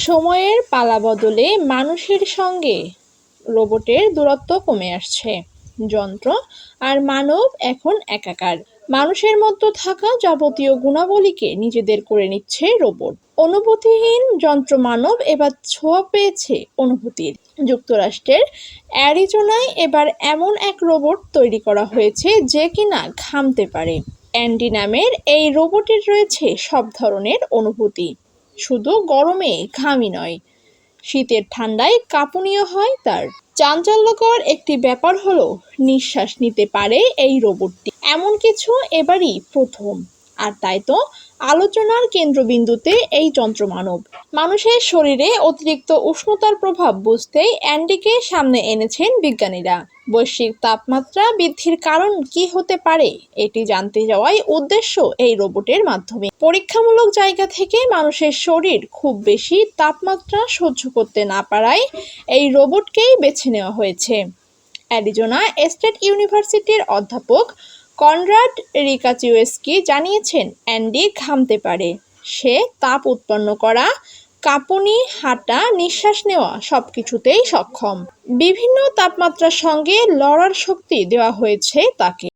সময়ের পালাবদলে মানুষের সঙ্গে রোবটের দূরত্ব কমে আসছে। যন্ত্র আর মানব এখন একাকার। মানুষের মধ্যে থাকা যাবতীয় গুণাবলীকে নিজেদের করে নিচ্ছে রোবট। অনুভূতিহীন যন্ত্র মানব এবার ছোঁয়া পেয়েছে অনুভূতির। যুক্তরাষ্ট্রের অ্যারিজোনায় এবার এমন এক রোবট তৈরি করা হয়েছে যে কিনা ঘামতে পারে। অ্যান্ডি নামের এই রোবটের রয়েছে সব ধরনের অনুভূতি। শুধু গরমে ঘামই নয়, শীতের ঠান্ডায় কাঁপুনিও হয় তার। চাঞ্চল্যকর একটি ব্যাপার হলো নিঃশ্বাস নিতে পারে এই রোবটটি। এমন কিছু এবারই প্রথম, আর তাই তো আলোচনার কেন্দ্রবিন্দুতে এই যন্ত্রমানব। মানুষের শরীরে অতিরিক্ত উষ্ণতার প্রভাব বুঝতেই অ্যান্ডিকে সামনে এনেছেন বিজ্ঞানীরা। বৈশ্বিক তাপমাত্রা বৃদ্ধির কারণ কি হতে পারে এটি জানতে যাওয়াই উদ্দেশ্য এই রোবটের মাধ্যমে। পরীক্ষামূলক জায়গা থেকে মানুষের শরীর খুব বেশি তাপমাত্রা সহ্য করতে না পারায় এই রোবটকেই বেছে নেওয়া হয়েছে। অ্যারিজোনা স্টেট ইউনিভার্সিটির অধ্যাপক কনরাড রিকাচিউস্কি জানিয়েছেন, অ্যান্ডি ঘামতে পারে। সে তাপ উৎপন্ন করা, কাঁপুনি, হাঁটা, নিঃশ্বাস নেওয়া সবকিছুতেই সক্ষম। বিভিন্ন তাপমাত্রার সঙ্গে লড়ার শক্তি দেওয়া হয়েছে তাকে।